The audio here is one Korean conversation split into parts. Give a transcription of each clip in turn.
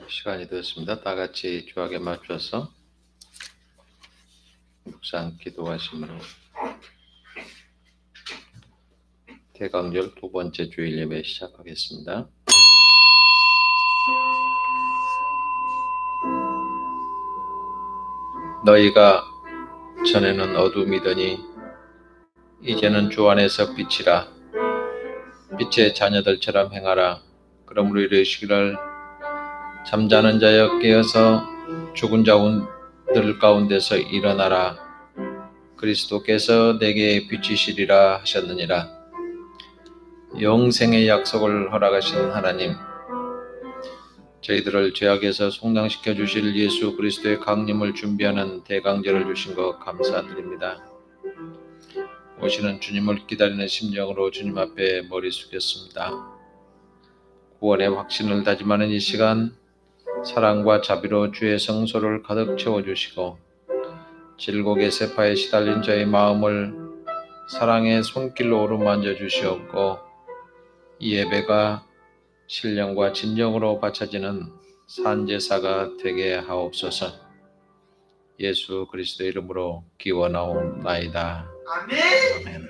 시간이 되었습니다. 다 같이 주악에 맞춰서 묵상 기도하심으로 대강절 두 번째 주일 예배 시작하겠습니다. 너희가 전에는 어둠이더니 이제는 주 안에서 빛이라. 빛의 자녀들처럼 행하라. 그러므로 이르시기를 잠자는 자여 깨어서 죽은 자들 가운데서 일어나라. 그리스도께서 내게 빛이시리라 하셨느니라. 영생의 약속을 허락하신 하나님, 저희들을 죄악에서 속량시켜 주실 예수 그리스도의 강림을 준비하는 대강절을 주신 것 감사드립니다. 오시는 주님을 기다리는 심정으로 주님 앞에 머리 숙였습니다. 구원의 확신을 다짐하는 이 시간, 사랑과 자비로 주의 성소를 가득 채워주시고 질곡의 세파에 시달린 저의 마음을 사랑의 손길로 어루만져 주시옵고 이 예배가 신령과 진정으로 바쳐지는 산제사가 되게 하옵소서. 예수 그리스도의 이름으로 기원하옵나이다. 아멘. 아멘.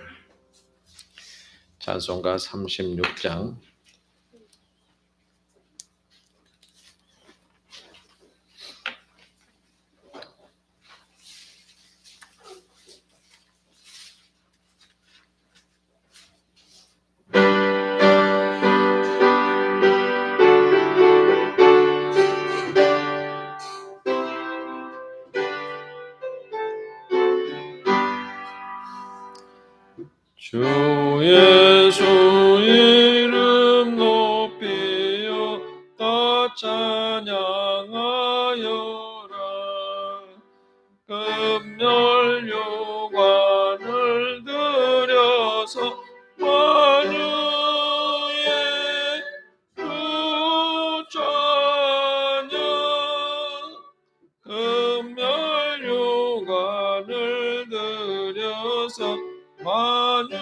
찬송가 36장 주 예수 이름 높이여 다 찬양하여라. 금열 요관을 들여서 만유의 주 찬양. 금열 요관을 들여서 만유의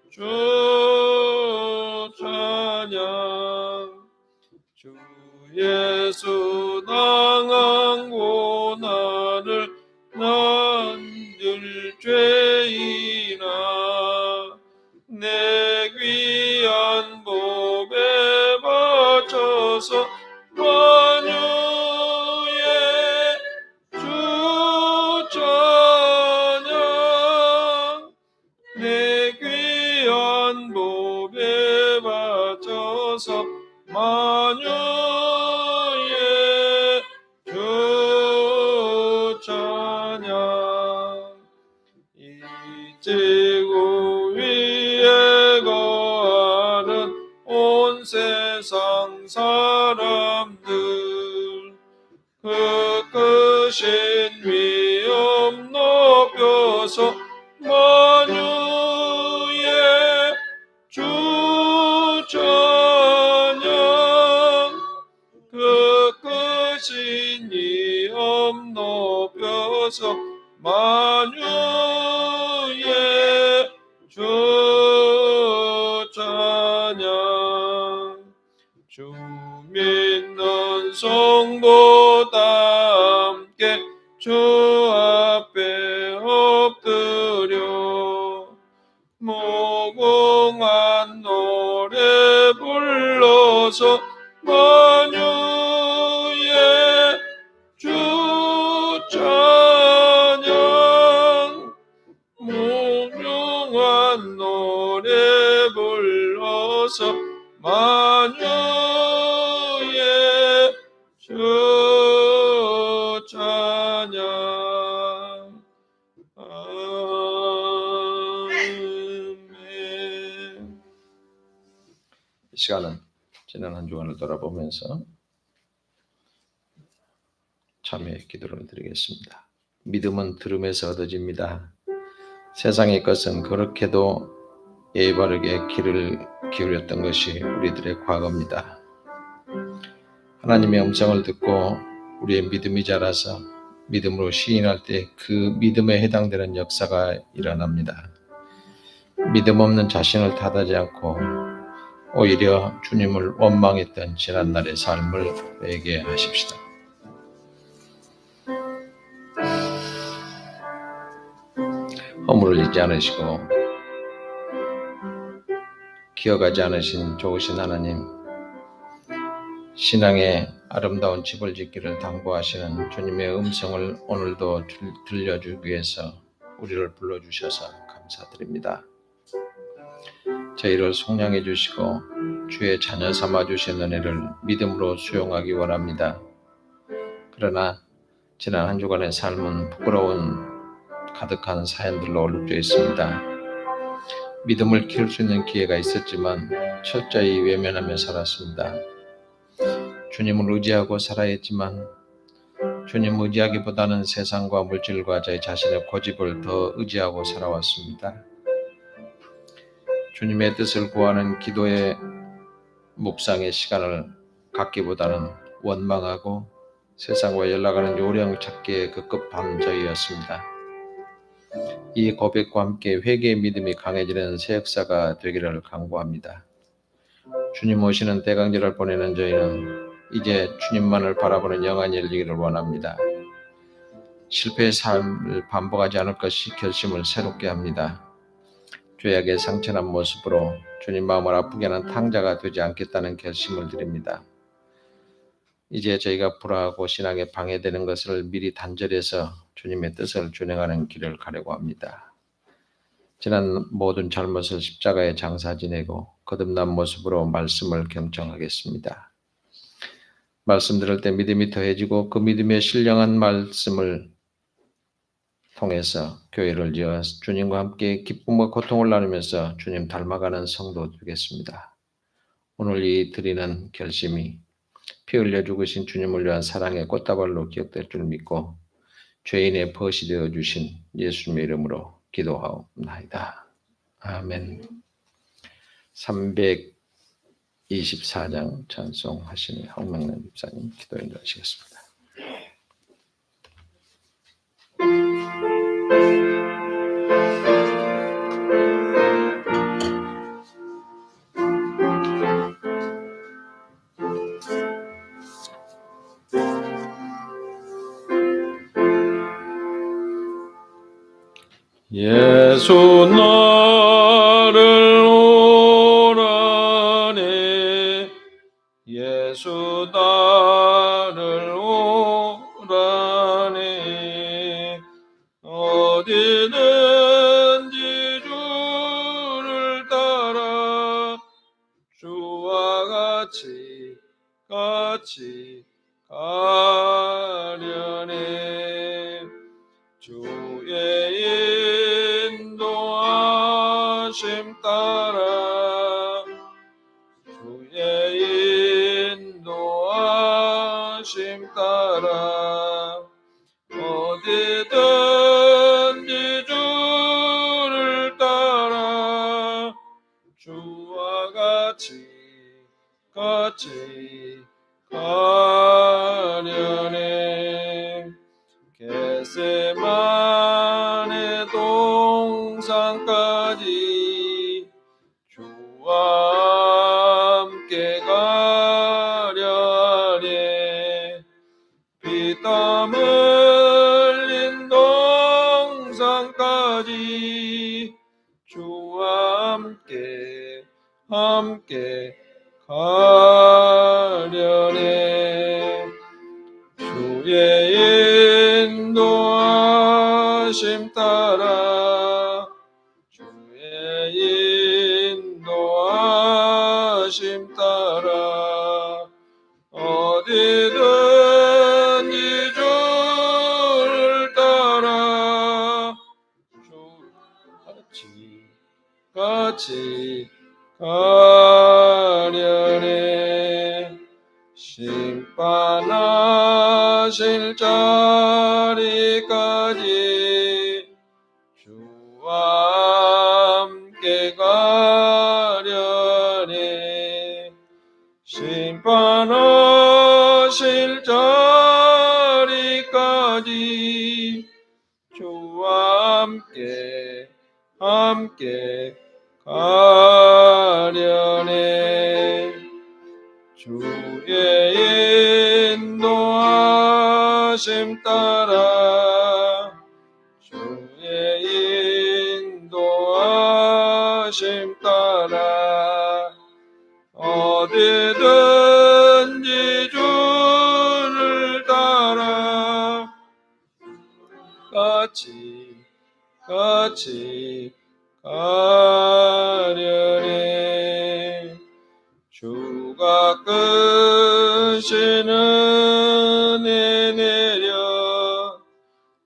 주 찬양. 주 예수 당한 고난을 남길 죄인아 내 귀한 법에 바쳐서 만유의 주 찬양. 내 귀한 법에 바쳐서 만유의 주 찬양. 이 지구 위에 거하는 온 세상 사람들 그 크신 위엄 높여서 만유의 주 찬양. 그 크신 위엄 높여서 만유의 주 찬양. 주 믿는 성도다 함께 주 앞에 엎드려 무궁한 노래 불러서 만유의 주 찬양. 무궁한 노래 불러서 만유의 주 찬양. 아멘. 이 시간은 지난 한 주간을 돌아보면서 참여의 기도를 드리겠습니다. 믿음은 들음에서 얻어집니다. 세상의 것은 그렇게도 예의 바르게 귀를 기울였던 것이 우리들의 과거입니다. 하나님의 음성을 듣고 우리의 믿음이 자라서 믿음으로 시인할 때 그 믿음에 해당되는 역사가 일어납니다. 믿음 없는 자신을 탓하지 않고 오히려 주님을 원망했던 지난날의 삶을 회개하십시다. 허물을 잊지 않으시고 기억하지 않으신 좋으신 하나님, 신앙의 아름다운 집을 짓기를 당부하시는 주님의 음성을 오늘도 들려주기 위해서 우리를 불러주셔서 감사드립니다. 저희를 속량해 주시고 주의 자녀 삼아 주신 은혜를 믿음으로 수용하기 원합니다. 그러나 지난 한 주간의 삶은 부끄러운 가득한 사연들로 얼룩져 있습니다. 믿음을 키울 수 있는 기회가 있었지만 철저히 외면하며 살았습니다. 주님을 의지하고 살아야 했지만 주님 의지하기보다는 세상과 물질과 저희 자신의 고집을 더 의지하고 살아왔습니다. 주님의 뜻을 구하는 기도의 묵상의 시간을 갖기보다는 원망하고 세상과 연락하는 요령 찾기에 급급한 저희였습니다. 이 고백과 함께 회개의 믿음이 강해지는 새 역사가 되기를 간구합니다. 주님 오시는 대강절을 보내는 저희는 이제 주님만을 바라보는 영안이 열리기를 원합니다. 실패의 삶을 반복하지 않을 것이 결심을 새롭게 합니다. 죄악의 상처난 모습으로 주님 마음을 아프게 하는 탕자가 되지 않겠다는 결심을 드립니다. 이제 저희가 불화하고 신앙에 방해되는 것을 미리 단절해서 주님의 뜻을 준행하는 길을 가려고 합니다. 지난 모든 잘못을 십자가에 장사 지내고 거듭난 모습으로 말씀을 경청하겠습니다. 말씀 들을 때 믿음이 더해지고 그 믿음의 신령한 말씀을 통해서 교회를 지어 주님과 함께 기쁨과 고통을 나누면서 주님 닮아가는 성도 되겠습니다. 오늘 이 드리는 결심이 피 흘려 죽으신 주님을 위한 사랑의 꽃다발로 기억될 줄 믿고 죄인의 벗이 되어 주신 예수님의 이름으로 기도하옵나이다. 아멘. 324장 찬송하시는 황명래 집사님 기도 인도하시겠습니다. 예수 나를 오라네 예수 나를 오라네 어디든지 주를 따라 주와 같이 가려네 주의 인도하심 따라 주의 인도하심 따라 어디든지 주를 따라 주와 같이 가려네 겟세마네 동산까지 주와 함께 가려네 피땀 흘린 동산까지 주와 함께 가려네 주의 인도하심 따라 주의 인도하심 따라 어디든지 주를 따라 같이 가려네 심판하실 자리까지 주와 함께 가려네 심판하실 자리까지 주와 함께 가려네 주의 인도하심 따라 주의 인도하심 따라 어디든지 주를 따라 같이 가려네. 주가 크신 은혜 내려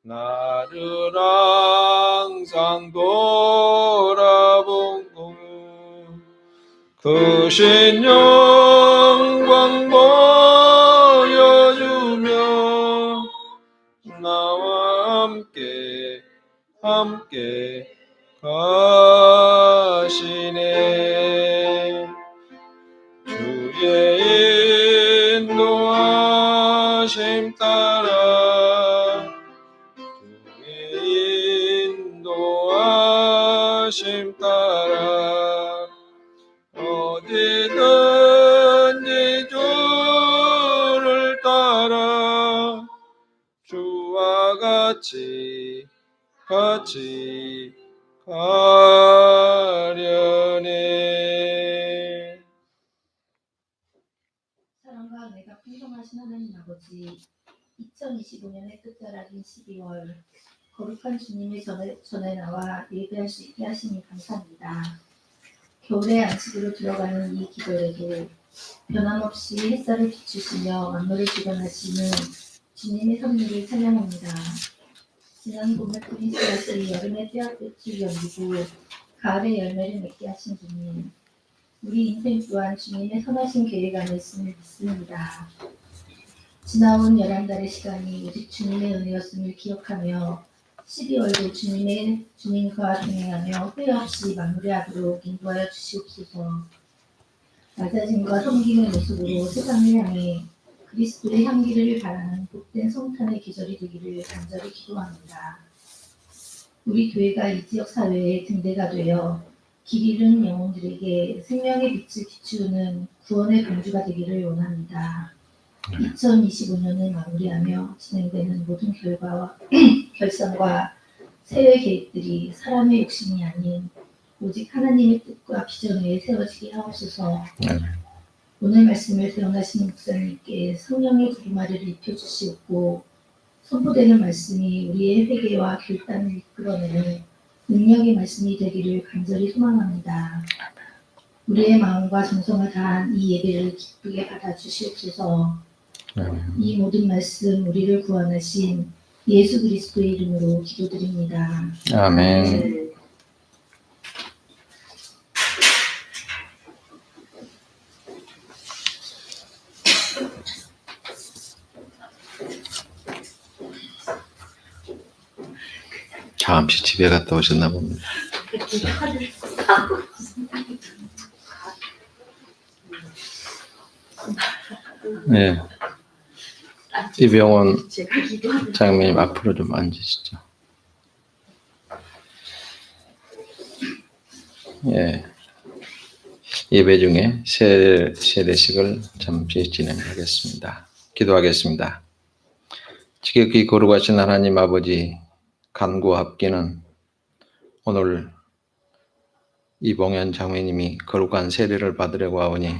나를 항상 돌아보고 크신 영광 보여주며 나와 함께 가시네. 주의 인도하심 따라 주의 인도하심 따라 어디든지 주를 따라 주와 같이 가려네. 사랑과 은혜가 풍성하신 하나님 아버지, 2025년의 끝자락인 12월 거룩한 주님의 전에 나와 예배할 수 있게 하시니 감사합니다. 겨울의 안식으로 들어가는 이 기절에도 변함없이 햇살을 비추시며 만물을 주관하시는 주님의 섭리를 찬양합니다. 지난 봄에 뿌린 씨앗이 여름에 떼어볕을 연기고 가을에 열매를 맺게 하신 주님, 우리 인생 또한 주님의 선하신 계획 안에 있음을 믿습니다. 지나온 11달의 시간이 오직 주님의 은혜였음을 기억하며 12월도 주님과 동행하며 후회 없이 마무리하도록 인도하여 주시옵소서. 낮아짐과 섬김의 모습으로 세상을 향해 그리스도의 향기를 바라는 복된 성탄의 계절이 되기를 간절히 기도합니다. 우리 교회가 이 지역 사회의 등대가 되어 길 잃은 영혼들에게 생명의 빛을 비추는 구원의 방주가 되기를 원합니다. 2025년을 마무리하며 진행되는 모든 결산과 세외 계획들이 사람의 욕심이 아닌 오직 하나님의 뜻과 비전에 세워지게 하옵소서. 오늘 말씀을 대언하시는 목사님께 성령의 두루마리를 입혀주시옵고 선포되는 말씀이 우리의 회개와 결단을 이끌어내는 능력의 말씀이 되기를 간절히 소망합니다. 우리의 마음과 정성을 다한 이 예배를 기쁘게 받아주시옵소서. 이 모든 말씀 우리를 구원하신 예수 그리스도의 이름으로 기도드립니다. 아멘. 잠시 집에 갔다 오셨나 봅니다. 네. 이병원 장로님 앞으로 좀 앉으시죠. 예. 예배 중에 세례식을 잠시 진행하겠습니다. 기도하겠습니다. 지극히 거룩하신 하나님 아버지, 간구합기는 오늘 이봉현 장로님이 거룩한 세례를 받으려고 하오니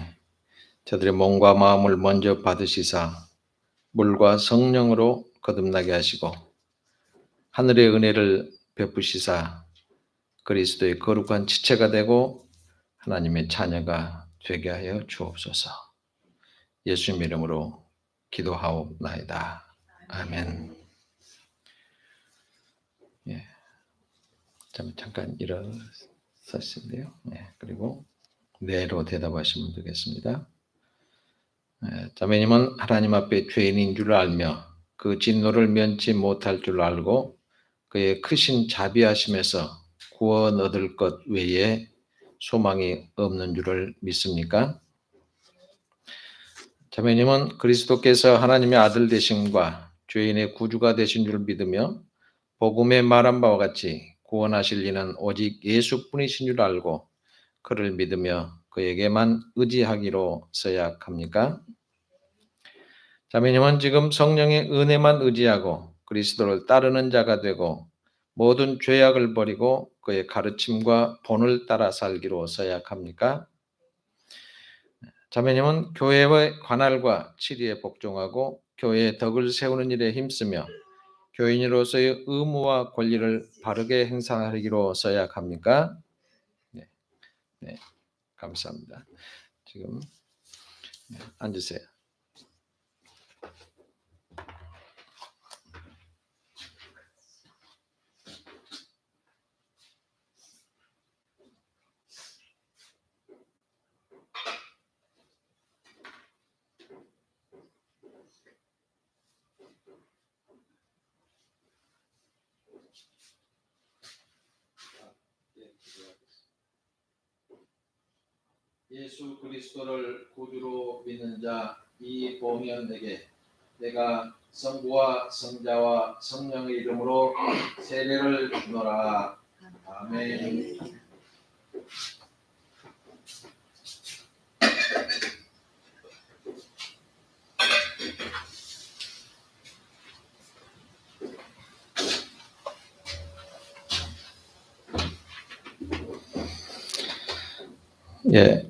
저들의 몸과 마음을 먼저 받으시사 물과 성령으로 거듭나게 하시고 하늘의 은혜를 베푸시사 그리스도의 거룩한 지체가 되고 하나님의 자녀가 되게 하여 주옵소서. 예수님 이름으로 기도하옵나이다. 아멘. 예. 잠깐 일어서신데요. 예. 그리고 네로 대답하시면 되겠습니다. 자매님은 하나님 앞에 죄인인 줄 알며 그 진노를 면치 못할 줄 알고 그의 크신 자비하심에서 구원 얻을 것 외에 소망이 없는 줄을 믿습니까? 자매님은 그리스도께서 하나님의 아들 되심과 죄인의 구주가 되신 줄 믿으며 복음에 말한 바와 같이 구원하실 이는 오직 예수뿐이신 줄 알고 그를 믿으며 그에게만 의지하기로 서약합니까? 자매님은 지금 성령의 은혜만 의지하고 그리스도를 따르는 자가 되고 모든 죄악을 버리고 그의 가르침과 본을 따라 살기로 서약합니까? 자매님은 교회의 관할과 치리에 복종하고 교회의 덕을 세우는 일에 힘쓰며 교인으로서의 의무와 권리를 바르게 행사하기로 서약합니까? 네, 네, 감사합니다. 지금 앉으세요. 예수 그리스도를 구주로 믿는 자 이봉현에게 내가 성부와 성자와 성령의 이름으로 세례를 주노라. 아멘. 예,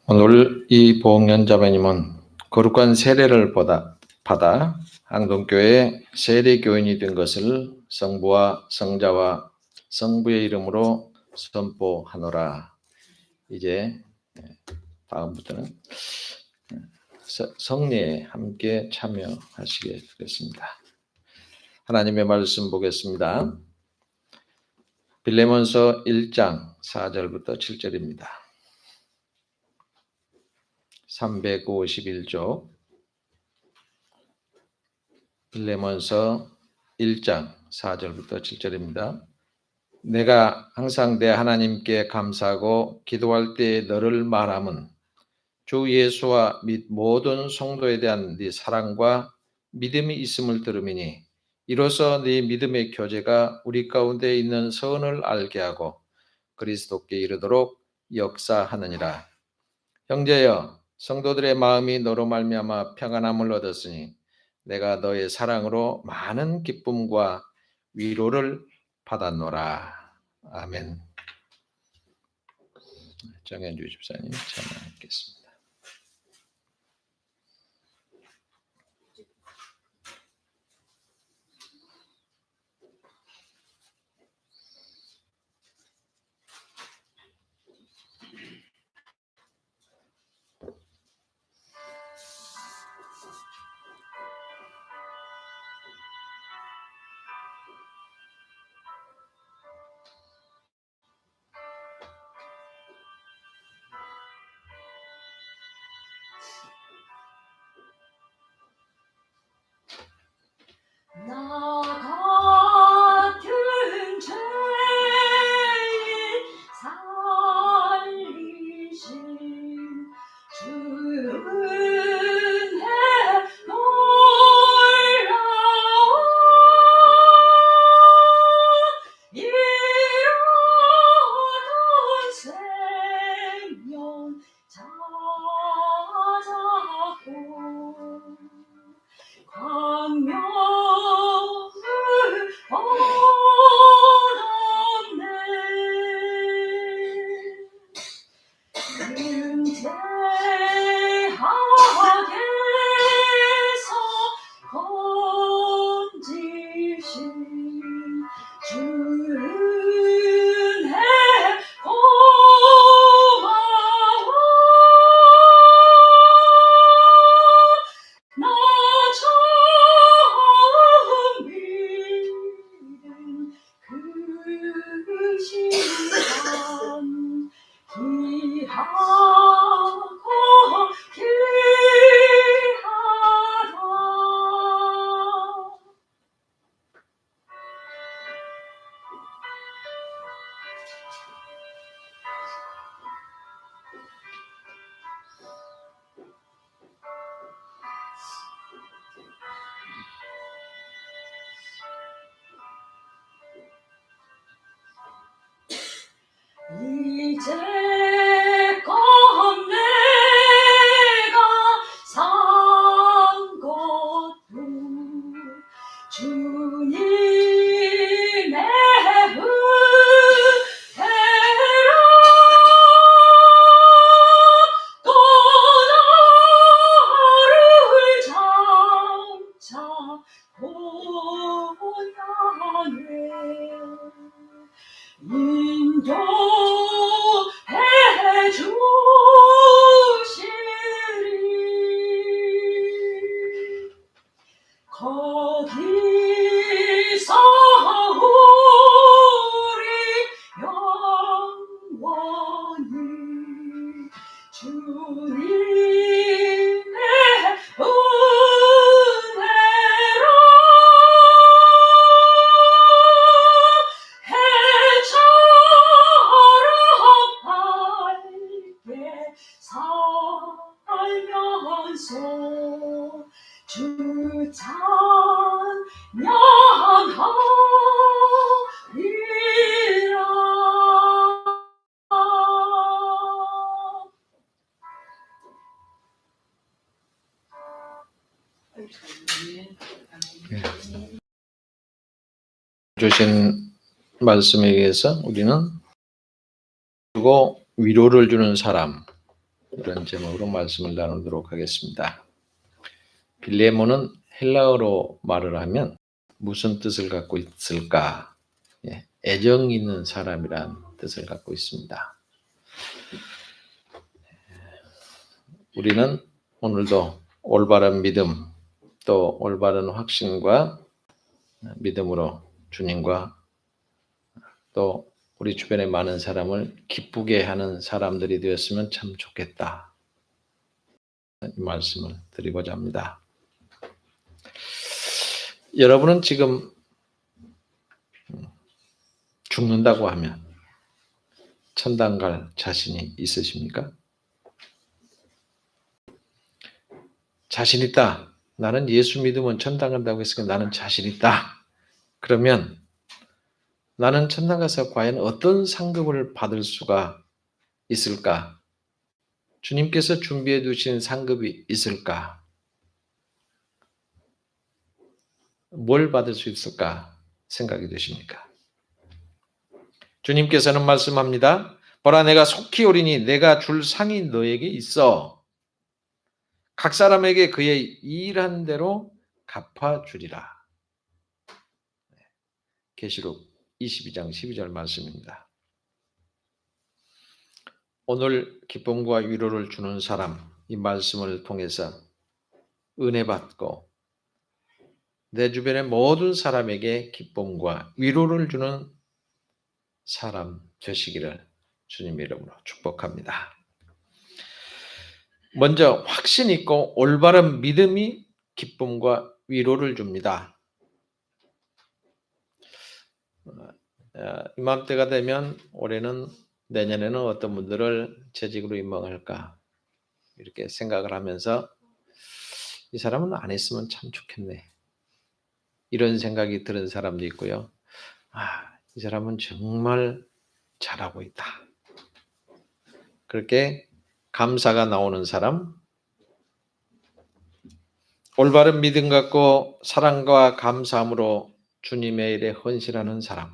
오늘 이봉현 자매님은 거룩한 세례를 받아 항동교회 세례교인이 된 것을 성부와 성자와 성부의 이름으로 선포하노라. 이제 다음부터는 성례에 함께 참여하시게 되겠습니다. 하나님의 말씀 보겠습니다. 빌레몬서 1장 4절부터 7절입니다. 351조 빌레몬서 1장 4절부터 7절입니다. 내가 항상 내 하나님께 감사하고 기도할 때 너를 말함은 주 예수와 및 모든 성도에 대한 네 사랑과 믿음이 있음을 들음이니 이로써 네 믿음의 교제가 우리 가운데 있는 선을 알게 하고 그리스도께 이르도록 역사하느니라. 형제여, 성도들의 마음이 너로 말미암아 평안함을 얻었으니 내가 너의 사랑으로 많은 기쁨과 위로를 받았노라. 아멘. 정현주 집사님 참여하겠습니다. 나 같은 죄인 살리신 주 은혜 놀라워 이루던 생명 찾았고 광명을 얻었네. 윤태하게서 건지신 주 은혜 고마워. 나 처음 믿은 그 시간 귀하고 귀하다. 이제껏 주님의 은혜로 해처럼 밝게 살면서 주 찬양하리라. 주신 말씀에 의해서 우리는 그리고 위로를 주는 사람, 이런 제목으로 말씀을 나누도록 하겠습니다. 빌레몬은 헬라어로 말을 하면 무슨 뜻을 갖고 있을까? 애정 있는 사람이란 뜻을 갖고 있습니다. 우리는 오늘도 올바른 믿음, 또 올바른 확신과 믿음으로 주님과 또 우리 주변의 많은 사람을 기쁘게 하는 사람들이 되었으면 참 좋겠다. 이 말씀을 드리고자 합니다. 여러분은 지금 죽는다고 하면 천당 갈 자신이 있으십니까? 자신 있다. 나는 예수 믿으면 천당 간다고 했으니까 나는 자신 있다. 그러면 나는 천당 가서 과연 어떤 상급을 받을 수가 있을까? 주님께서 준비해 두신 상급이 있을까? 뭘 받을 수 있을까 생각이 되십니까? 주님께서는 말씀합니다. 보라, 내가 속히 오리니 내가 줄 상이 너에게 있어. 각 사람에게 그의 일한 대로 갚아주리라. 계시록 22장 12절 말씀입니다. 오늘 기쁨과 위로를 주는 사람, 이 말씀을 통해서 은혜 받고 내 주변의 모든 사람에게 기쁨과 위로를 주는 사람 되시기를 주님 이름으로 축복합니다. 먼저 확신 있고 올바른 믿음이 기쁨과 위로를 줍니다. 이맘때가 되면 올해는 내년에는 어떤 분들을 재직으로 임명할까 이렇게 생각을 하면서 이 사람은 안 했으면 참 좋겠네 이런 생각이 드는 사람도 있고요. 이 사람은 정말 잘하고 있다. 그렇게 감사가 나오는 사람, 올바른 믿음 갖고 사랑과 감사함으로 주님의 일에 헌신하는 사람,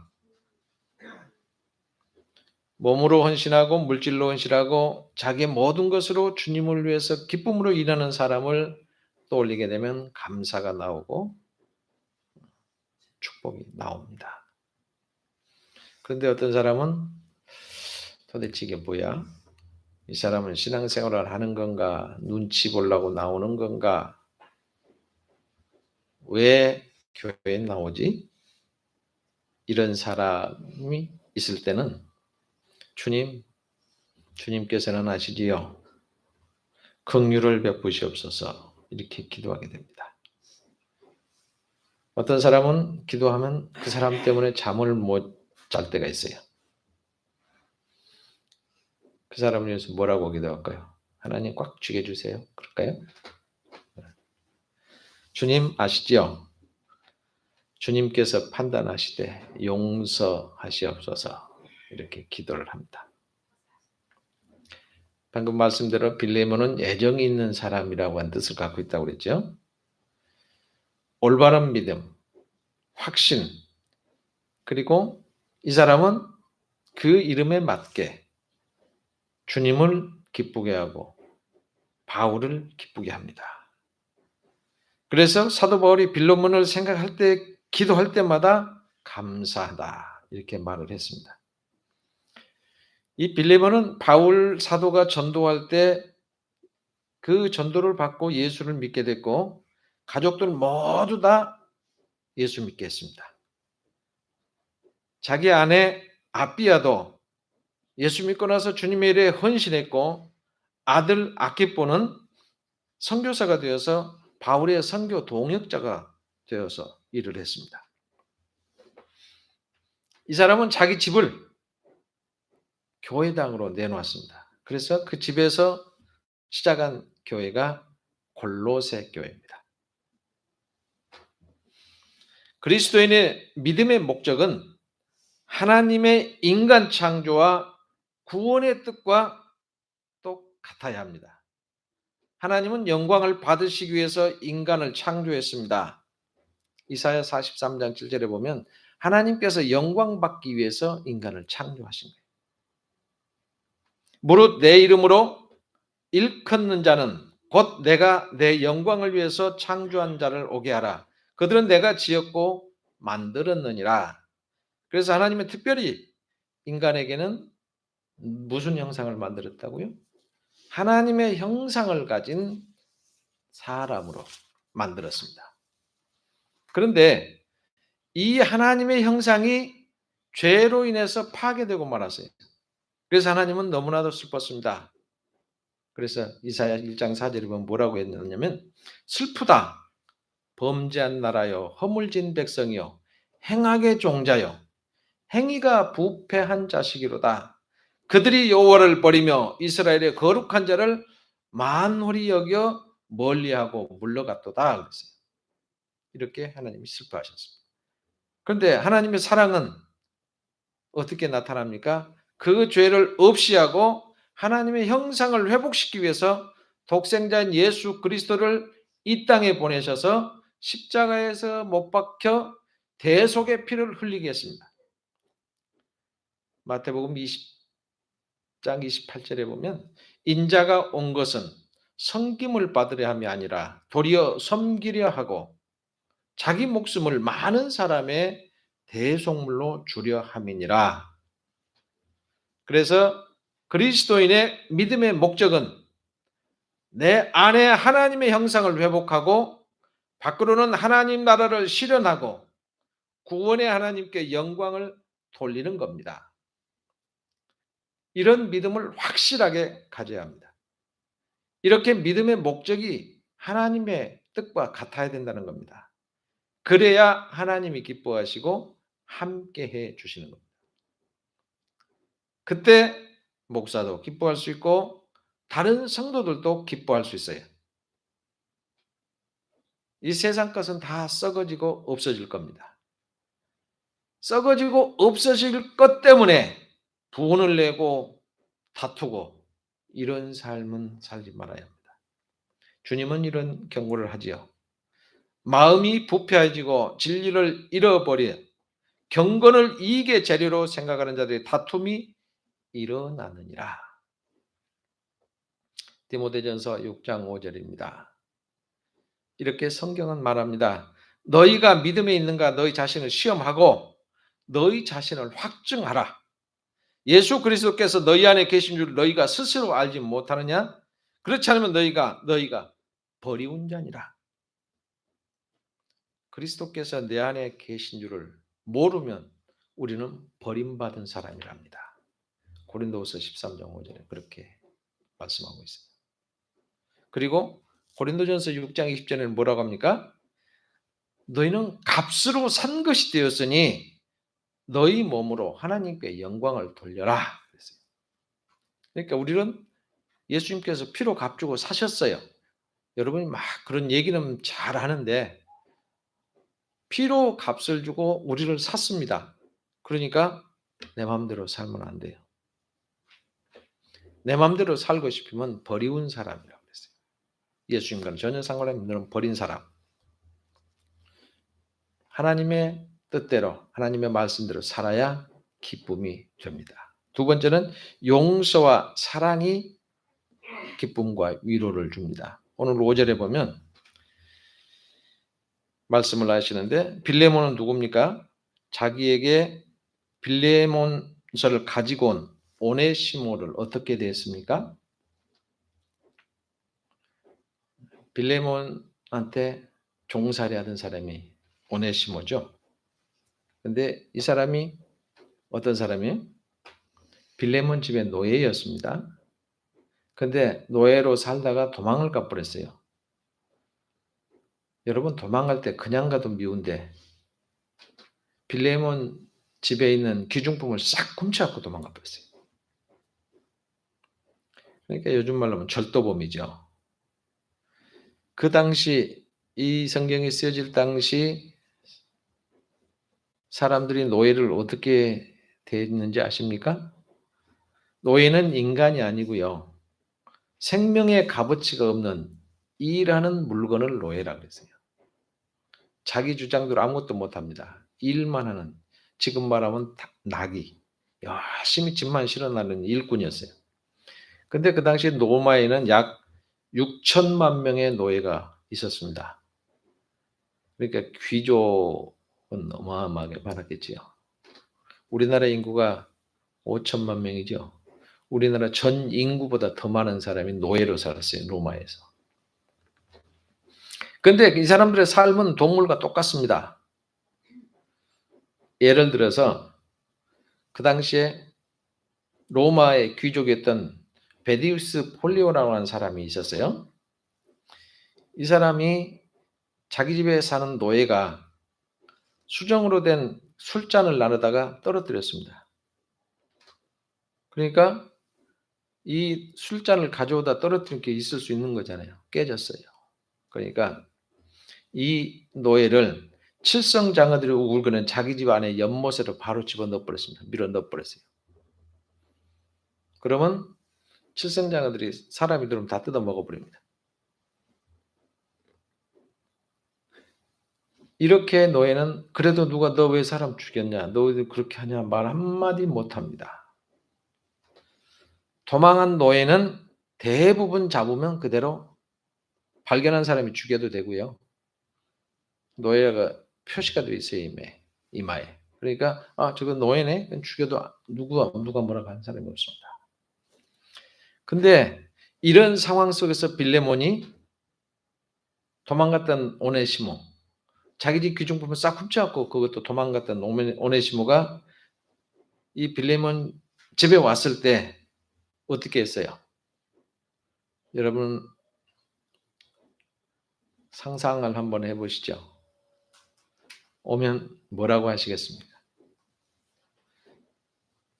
몸으로 헌신하고 물질로 헌신하고 자기의 모든 것으로 주님을 위해서 기쁨으로 일하는 사람을 떠올리게 되면 감사가 나오고 축복이 나옵니다. 그런데 어떤 사람은 도대체 이게 뭐야? 이 사람은 신앙생활을 하는 건가? 눈치 보려고 나오는 건가? 왜 교회에 나오지? 이런 사람이 있을 때는 주님께서는 아시지요. 긍휼을 베푸시옵소서 이렇게 기도하게 됩니다. 어떤 사람은 기도하면 그 사람 때문에 잠을 못 잘 때가 있어요. 그 사람을 위해서 뭐라고 기도할까요? 하나님 꽉 쥐게 주세요. 그럴까요? 주님 아시지요? 주님께서 판단하시되 용서하시옵소서 이렇게 기도를 합니다. 방금 말씀대로 빌레몬은 애정이 있는 사람이라고 한 뜻을 갖고 있다고 그랬죠. 올바른 믿음, 확신, 그리고 이 사람은 그 이름에 맞게 주님을 기쁘게 하고 바울을 기쁘게 합니다. 그래서 사도 바울이 빌레몬을 생각할 때, 기도할 때마다 감사하다 이렇게 말을 했습니다. 이 빌레몬은 바울 사도가 전도할 때 그 전도를 받고 예수를 믿게 됐고 가족들 모두 다 예수 믿게 했습니다. 자기 아내 아비야도 예수 믿고 나서 주님의 일에 헌신했고 아들 아키포는 선교사가 되어서 바울의 선교 동역자가 되어서 일을 했습니다. 이 사람은 자기 집을 교회당으로 내놓았습니다. 그래서 그 집에서 시작한 교회가 골로새 교회입니다. 그리스도인의 믿음의 목적은 하나님의 인간 창조와 구원의 뜻과 똑같아야 합니다. 하나님은 영광을 받으시기 위해서 인간을 창조했습니다. 이사야 43장 7절에 보면 하나님께서 영광 받기 위해서 인간을 창조하신 거예요. 무릇 내 이름으로 일컫는 자는 곧 내가 내 영광을 위해서 창조한 자를 오게 하라. 그들은 내가 지었고 만들었느니라. 그래서 하나님은 특별히 인간에게는 무슨 형상을 만들었다고요? 하나님의 형상을 가진 사람으로 만들었습니다. 그런데 이 하나님의 형상이 죄로 인해서 파괴되고 말았어요. 그래서 하나님은 너무나도 슬펐습니다. 그래서 이사야 1장 4절에 보면 뭐라고 했느냐면 슬프다 범죄한 나라여 허물진 백성이여 행악의 종자여 행위가 부패한 자식이로다. 그들이 여호와를 버리며 이스라엘의 거룩한 자를 만홀히 여겨 멀리하고 물러갔도다. 그랬어요. 이렇게 하나님이 슬퍼하셨습니다. 그런데 하나님의 사랑은 어떻게 나타납니까? 그 죄를 없이 하고 하나님의 형상을 회복시키기 위해서 독생자인 예수 그리스도를 이 땅에 보내셔서 십자가에서 못 박혀 대속의 피를 흘리게 했습니다. 마태복음 20장 28절에 보면 인자가 온 것은 섬김을 받으려 함이 아니라 도리어 섬기려 하고 자기 목숨을 많은 사람의 대속물로 주려 함이니라. 그래서 그리스도인의 믿음의 목적은 내 안에 하나님의 형상을 회복하고 밖으로는 하나님 나라를 실현하고 구원의 하나님께 영광을 돌리는 겁니다. 이런 믿음을 확실하게 가져야 합니다. 이렇게 믿음의 목적이 하나님의 뜻과 같아야 된다는 겁니다. 그래야 하나님이 기뻐하시고 함께해 주시는 겁니다. 그때 목사도 기뻐할 수 있고 다른 성도들도 기뻐할 수 있어요. 이 세상 것은 다 썩어지고 없어질 겁니다. 썩어지고 없어질 것 때문에 분을 내고 다투고 이런 삶은 살지 말아야 합니다. 주님은 이런 경고를 하지요. 마음이 부패해지고 진리를 잃어버려 경건을 이익의 재료로 생각하는 자들의 다툼이 일어나느니라. 디모데전서 6장 5절입니다. 이렇게 성경은 말합니다. 너희가 믿음에 있는가 너희 자신을 시험하고 너희 자신을 확증하라. 예수 그리스도께서 너희 안에 계신 줄 너희가 스스로 알지 못하느냐? 그렇지 않으면 너희가 버리운 자니라. 그리스도께서 내 안에 계신 줄을 모르면 우리는 버림받은 사람이랍니다. 고린도후서 13장 5절에 그렇게 말씀하고 있어요. 그리고 고린도전서 6장 20절에는 뭐라고 합니까? 너희는 값으로 산 것이 되었으니 너희 몸으로 하나님께 영광을 돌려라. 그랬어요. 그러니까 우리는 예수님께서 피로 값주고 사셨어요. 여러분이 막 그런 얘기는 잘 하는데 피로 값을 주고 우리를 샀습니다. 그러니까 내 마음대로 살면 안 돼요. 내 마음대로 살고 싶으면 버리운 사람이라고 그랬어요. 예수님과는 전혀 상관없는 너는 버린 사람. 하나님의 뜻대로 하나님의 말씀대로 살아야 기쁨이 됩니다. 두 번째는 용서와 사랑이 기쁨과 위로를 줍니다. 오늘 5절에 보면 말씀을 하시는데 빌레몬은 누굽니까? 자기에게 빌레몬서를 가지고 온 오네시모를 어떻게 대했습니까? 빌레몬한테 종살이 하던 사람이 오네시모죠. 근데 이 사람이 어떤 사람이에요? 빌레몬 집의 노예였습니다. 근데 노예로 살다가 도망을 가버렸어요. 여러분 도망갈 때 그냥 가도 미운데 빌레몬 집에 있는 귀중품을 싹 훔쳐갖고 도망가 버렸어요. 그러니까 요즘 말로 하면 절도범이죠. 그 당시 이 성경이 쓰여질 당시 사람들이 노예를 어떻게 대했는지 아십니까? 노예는 인간이 아니고요. 생명의 값어치가 없는 일하는 물건을 노예라 그랬어요. 자기 주장대로 아무것도 못합니다. 일만 하는, 지금 말하면 나귀, 열심히 집만 실어나는 일꾼이었어요. 근데 그 당시 로마에는 약 6천만 명의 노예가 있었습니다. 그러니까 귀족은 어마어마하게 많았겠지요. 우리나라 인구가 5천만 명이죠. 우리나라 전 인구보다 더 많은 사람이 노예로 살았어요. 로마에서. 근데 이 사람들의 삶은 동물과 똑같습니다. 예를 들어서 그 당시에 로마의 귀족이었던 베디우스 폴리오라고 하는 사람이 있었어요. 이 사람이 자기 집에 사는 노예가 수정으로 된 술잔을 나누다가 떨어뜨렸습니다. 그러니까 이 술잔을 가져오다 떨어뜨린 게 있을 수 있는 거잖아요. 깨졌어요. 그러니까 이 노예를 칠성장어들이 울고는 자기 집 안에 연못으로 바로 집어넣어 버렸습니다. 밀어 넣어 버렸어요. 그러면 칠성장어들이 사람이 들으면 다 뜯어 먹어 버립니다. 이렇게 노예는 그래도 누가 너 왜 사람 죽였냐, 너 왜 그렇게 하냐 말 한마디 못합니다. 도망한 노예는 대부분 잡으면 그대로 발견한 사람이 죽여도 되고요. 노예가 표시가 되어 있어요. 이마에. 그러니까 저거 노예네? 죽여도 누가 뭐라고 하는 사람이 없습니다. 근데 이런 상황 속에서 빌레몬이 도망갔던 오네시모, 자기 집 귀중품을 싹 훔쳐갖고 그것도 도망갔던 오네시모가 이 빌레몬 집에 왔을 때 어떻게 했어요? 여러분 상상을 한번 해보시죠. 오면 뭐라고 하시겠습니까?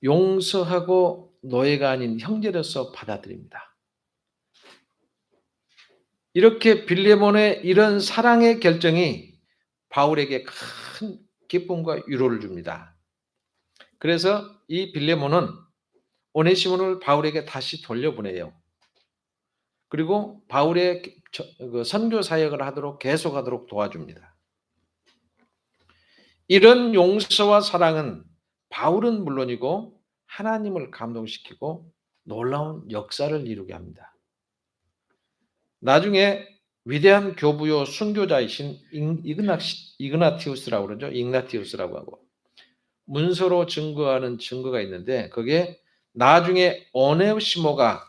용서하고 노예가 아닌 형제로서 받아들입니다. 이렇게 빌레몬의 이런 사랑의 결정이 바울에게 큰 기쁨과 위로를 줍니다. 그래서 이 빌레몬은 오네시모를 바울에게 다시 돌려보내요. 그리고 바울의 선교 사역을 하도록 계속하도록 도와줍니다. 이런 용서와 사랑은 바울은 물론이고 하나님을 감동시키고 놀라운 역사를 이루게 합니다. 나중에 위대한 교부요 순교자이신 이그나티우스라고 그러죠. igna티우스라고 하고 문서로 증거하는 증거가 있는데 그게 나중에 오네시모가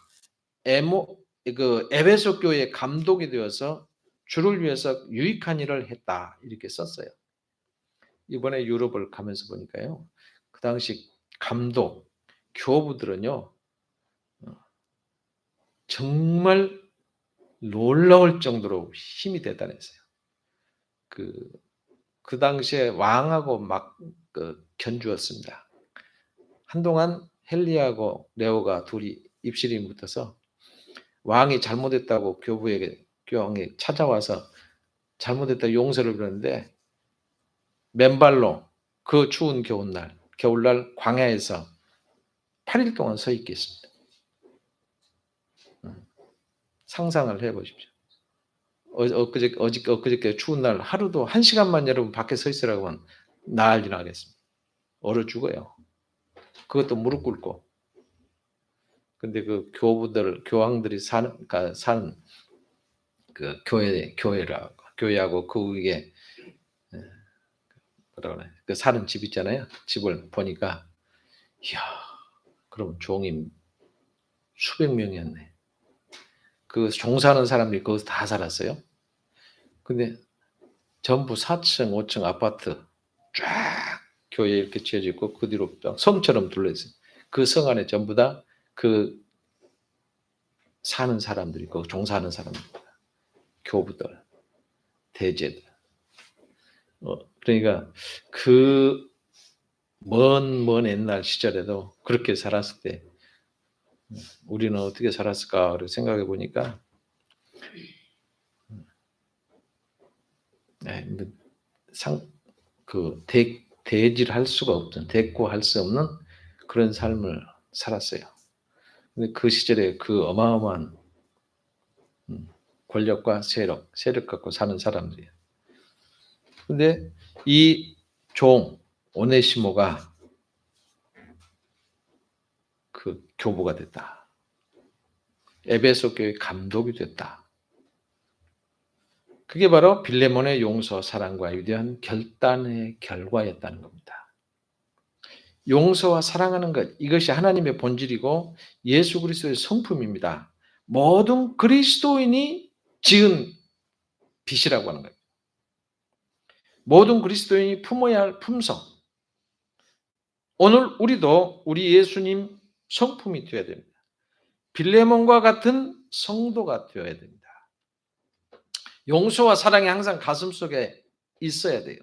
에베소 교회의 감독이 되어서 주를 위해서 유익한 일을 했다 이렇게 썼어요. 이번에 유럽을 가면서 보니까요. 그 당시 감독, 교부들은요. 정말 놀라울 정도로 힘이 대단했어요. 그 당시에 왕하고 막 견주었습니다. 한동안 헨리하고 레오가 둘이 입실이 붙어서 왕이 잘못했다고 교황이 찾아와서 잘못했다 용서를 빌었는데 맨발로 그 추운 겨울날 광야에서 8일 동안 서 있겠습니다. 상상을 해보십시오. 엊그저께 추운 날 하루도 1시간만 여러분 밖에 서 있으라고 하면 난리 나겠습니다. 얼어 죽어요. 그것도 무릎 꿇고. 근데 그 교황들이 사는 그 교회하고 그 위에 그 사는 집 있잖아요. 집을 보니까 이야, 그럼 종이 수백 명이었네. 그 종사하는 사람들이 거기서 다 살았어요. 근데 전부 4층, 5층 아파트 쫙 교회 이렇게 지어져 있고 그 뒤로 성처럼 둘러있어요. 그 성 안에 전부 다 그 사는 사람들이 그 종사하는 사람입니다. 교부들, 대제들. 그러니까 그 먼 옛날 시절에도 그렇게 살았을 때 우리는 어떻게 살았을까를 생각해 보니까 대질할 수가 없던, 대꾸할 수 없는 그런 삶을 살았어요. 근데 그 시절에 그 어마어마한 권력과 세력 갖고 사는 사람들이에요. 근데 이 종 오네시모가 그 교부가 됐다. 에베소 교회 감독이 됐다. 그게 바로 빌레몬의 용서, 사랑과 위대한 결단의 결과였다는 겁니다. 용서와 사랑하는 것, 이것이 하나님의 본질이고 예수 그리스도의 성품입니다. 모든 그리스도인이 지은 빚이라고 하는 거예요. 모든 그리스도인이 품어야 할 품성. 오늘 우리도 우리 예수님 성품이 되어야 됩니다. 빌레몬과 같은 성도가 되어야 됩니다. 용서와 사랑이 항상 가슴속에 있어야 돼요.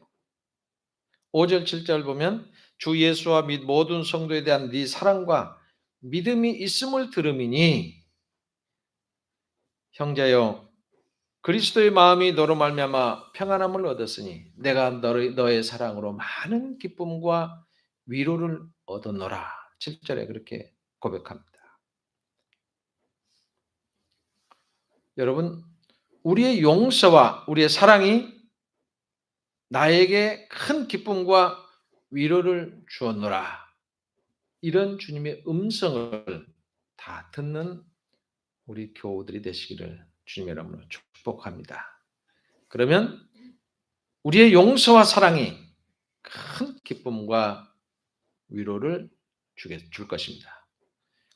5절 7절 보면 주 예수와 및 모든 성도에 대한 네 사랑과 믿음이 있음을 들음이니 형제여 그리스도의 마음이 너로 말미암아 평안함을 얻었으니 내가 너의 사랑으로 많은 기쁨과 위로를 얻었노라. 7절에 그렇게 고백합니다. 여러분, 우리의 용서와 우리의 사랑이 나에게 큰 기쁨과 위로를 주었노라. 이런 주님의 음성을 다 듣는 우리 교우들이 되시기를 주님의 이름으로 축복합니다. 그러면 우리의 용서와 사랑이 큰 기쁨과 위로를 줄 것입니다.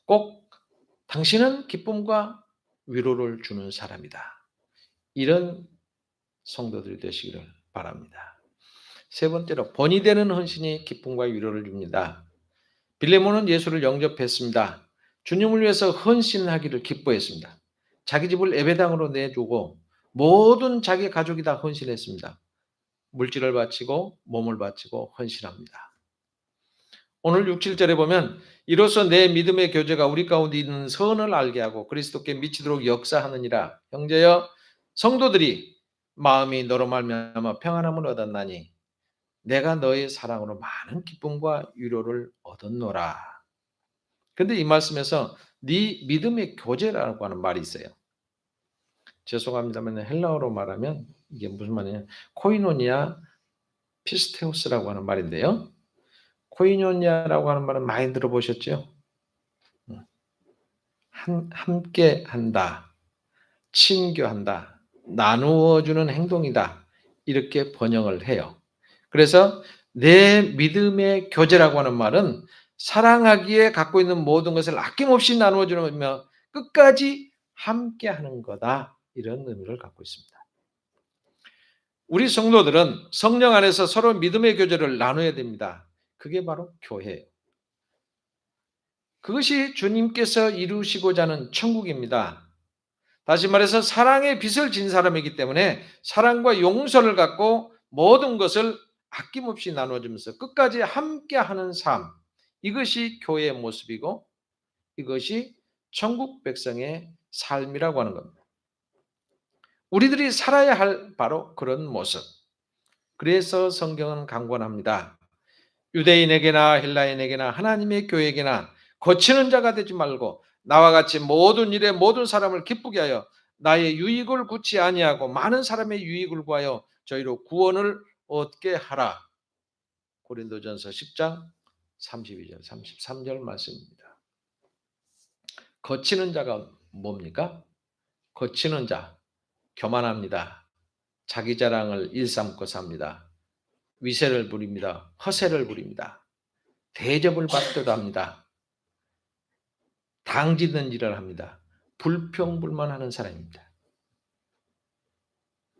꼭 당신은 기쁨과 위로를 주는 사람이다. 이런 성도들이 되시기를 바랍니다. 세 번째로 본이 되는 헌신이 기쁨과 위로를 줍니다. 빌레몬은 예수를 영접했습니다. 주님을 위해서 헌신하기를 기뻐했습니다. 자기 집을 예배당으로 내주고 모든 자기 가족이 다 헌신했습니다. 물질을 바치고 몸을 바치고 헌신합니다. 오늘 6, 7절에 보면 이로써 내 믿음의 교제가 우리 가운데 있는 선을 알게 하고 그리스도께 미치도록 역사하느니라. 형제여 성도들이 마음이 너로 말미암아 평안함을 얻었나니 내가 너의 사랑으로 많은 기쁨과 위로를 얻었노라. 그런데 이 말씀에서 네 믿음의 교제라고 하는 말이 있어요. 죄송합니다만 헬라어로 말하면 이게 무슨 말이냐, 코이노니아 피스테우스라고 하는 말인데요. 코이노니아라고 하는 말은 많이 들어보셨죠? 함께 한다, 친교한다, 나누어주는 행동이다, 이렇게 번역을 해요. 그래서 내 믿음의 교제라고 하는 말은 사랑하기에 갖고 있는 모든 것을 아낌없이 나누어주며 끝까지 함께하는 거다, 이런 의미를 갖고 있습니다. 우리 성도들은 성령 안에서 서로 믿음의 교제를 나눠야 됩니다. 그게 바로 교회예요. 그것이 주님께서 이루시고자 하는 천국입니다. 다시 말해서 사랑의 빚을 진 사람이기 때문에 사랑과 용서를 갖고 모든 것을 아낌없이 나눠주면서 끝까지 함께하는 삶, 이것이 교회의 모습이고 이것이 천국 백성의 삶이라고 하는 겁니다. 우리들이 살아야 할 바로 그런 모습. 그래서 성경은 강권합니다. 유대인에게나 헬라인에게나 하나님의 교회에게나 거치는 자가 되지 말고 나와 같이 모든 일에 모든 사람을 기쁘게 하여 나의 유익을 구치 아니하고 많은 사람의 유익을 구하여 저희로 구원을 얻게 하라. 고린도전서 10장 32절 33절 말씀입니다. 거치는 자가 뭡니까? 거치는 자, 교만합니다. 자기 자랑을 일삼고 삽니다. 위세를 부립니다. 허세를 부립니다. 대접을 받기도 합니다. 당짓는 일을 합니다. 불평불만하는 사람입니다.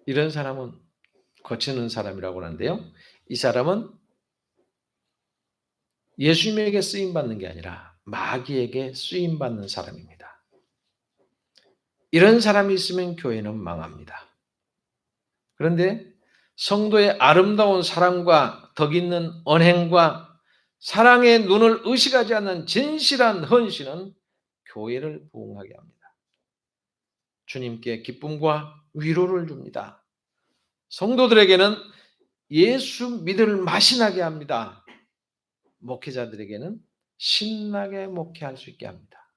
이런 사람은 거치는 사람이라고 하는데요. 이 사람은 예수님에게 쓰임받는 게 아니라 마귀에게 쓰임받는 사람입니다. 이런 사람이 있으면 교회는 망합니다. 그런데 성도의 아름다운 사랑과 덕 있는 언행과 사랑의 눈을 의식하지 않는 진실한 헌신은 교회를 부흥하게 합니다. 주님께 기쁨과 위로를 줍니다. 성도들에게는 예수 믿을 맛이 나게 합니다. 목회자들에게는 신나게 목회할 수 있게 합니다.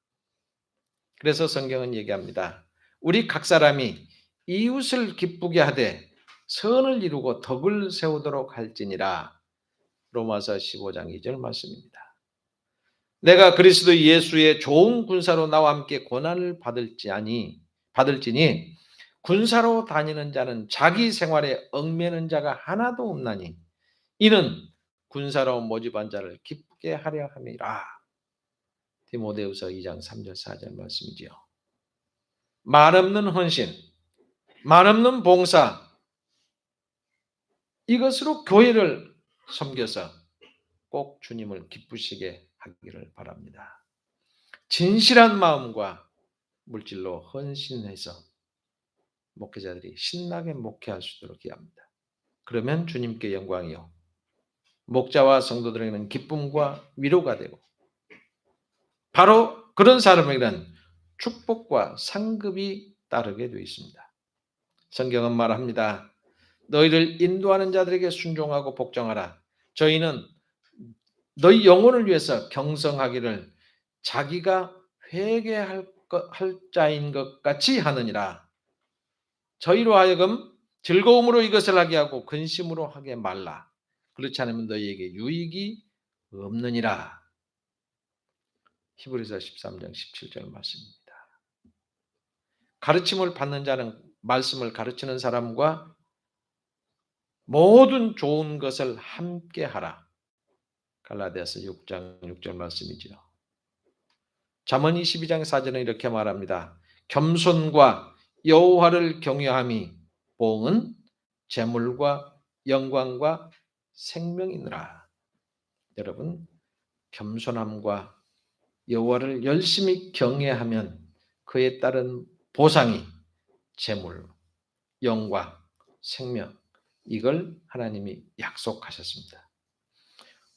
그래서 성경은 얘기합니다. 우리 각 사람이 이웃을 기쁘게 하되 선을 이루고 덕을 세우도록 할지니라. 로마서 15장 2절 말씀입니다. 내가 그리스도 예수의 좋은 군사로 나와 함께 고난을 받을지니 군사로 다니는 자는 자기 생활에 얽매는 자가 하나도 없나니 이는 군사로 모집한 자를 기쁘게 하려 함이라. 디모데후서 2장 3절 4절 말씀이지요. 말 없는 헌신, 말 없는 봉사, 이것으로 교회를 섬겨서 꼭 주님을 기쁘시게 하기를 바랍니다. 진실한 마음과 물질로 헌신해서 목회자들이 신나게 목회할 수 있도록 기합니다. 그러면 주님께 영광이요, 목자와 성도들에게는 기쁨과 위로가 되고 바로 그런 사람에게는 축복과 상급이 따르게 되어 있습니다. 성경은 말합니다. 너희를 인도하는 자들에게 순종하고 복종하라. 저희는 너희 영혼을 위해서 경성하기를 자기가 회개할 자인 것 같이 하느니라. 저희로 하여금 즐거움으로 이것을 하게 하고 근심으로 하게 말라. 그렇지 않으면 너희에게 유익이 없느니라. 히브리서 13장 17절 말씀입니다. 가르침을 받는 자는 말씀을 가르치는 사람과 모든 좋은 것을 함께 하라. 갈라디아서 6장 6절 말씀이지요. 잠언 22장 4절은 이렇게 말합니다. 겸손과 여호와를 경외함이 보응은 재물과 영광과 생명이니라. 여러분, 겸손함과 여호와를 열심히 경외하면 그에 따른 보상이 재물, 영광, 생명, 이걸 하나님이 약속하셨습니다.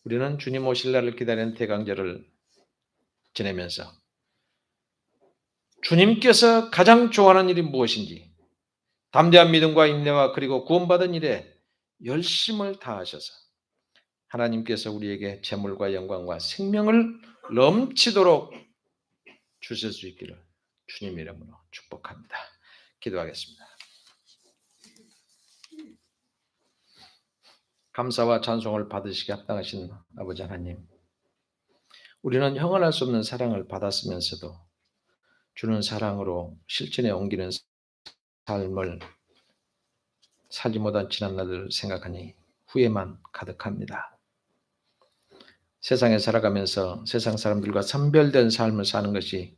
우리는 주님 오실 날을 기다리는 대강절을 지내면서 주님께서 가장 좋아하는 일이 무엇인지 담대한 믿음과 인내와 그리고 구원받은 일에 열심을 다하셔서 하나님께서 우리에게 재물과 영광과 생명을 넘치도록 주실 수 있기를 주님 이름으로 축복합니다. 기도하겠습니다. 감사와 찬송을 받으시기 합당하신 아버지 하나님, 우리는 형언할 수 없는 사랑을 받았으면서도 주는 사랑으로 실천에 옮기는 삶을 살지 못한 지난날을 생각하니 후회만 가득합니다. 세상에 살아가면서 세상 사람들과 선별된 삶을 사는 것이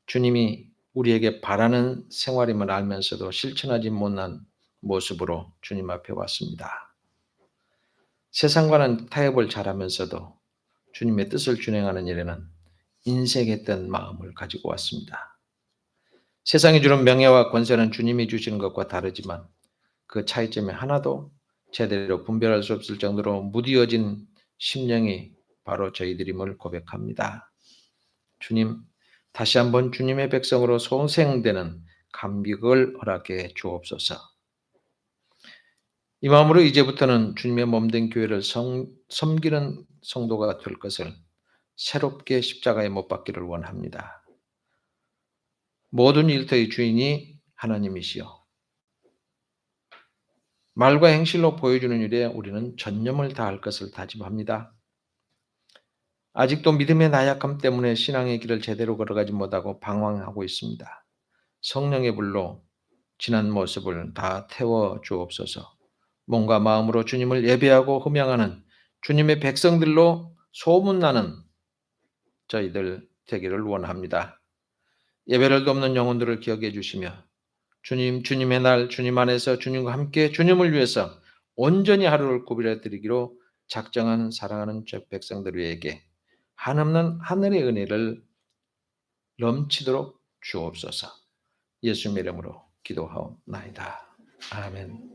주님이 우리에게 바라는 생활임을 알면서도 실천하지 못한 모습으로 주님 앞에 왔습니다. 세상과는 타협을 잘하면서도 주님의 뜻을 준행하는 일에는 인색했던 마음을 가지고 왔습니다. 세상이 주는 명예와 권세는 주님이 주시는 것과 다르지만 그 차이점이 하나도 제대로 분별할 수 없을 정도로 무디어진 심령이 바로 저희들임을 고백합니다. 주님, 다시 한번 주님의 백성으로 소생되는 감격을 허락해 주옵소서. 이 마음으로 이제부터는 주님의 몸된 교회를 섬기는 성도가 될 것을 새롭게 십자가에 못 박기를 원합니다. 모든 일터의 주인이 하나님이시여 말과 행실로 보여주는 일에 우리는 전념을 다할 것을 다짐합니다. 아직도 믿음의 나약함 때문에 신앙의 길을 제대로 걸어가지 못하고 방황하고 있습니다. 성령의 불로 지난 모습을 다 태워 주옵소서. 몸과 마음으로 주님을 예배하고 흠양하는 주님의 백성들로 소문나는 저희들 되기를 원합니다. 예배를 돕는 영혼들을 기억해 주시며 주님의 날 주님 안에서 주님과 함께 주님을 위해서 온전히 하루를 구별해 드리기로 작정한 사랑하는 저 백성들 위에게 한없는 하늘의 은혜를 넘치도록 주옵소서. 예수님 이름으로 기도하옵나이다. 아멘.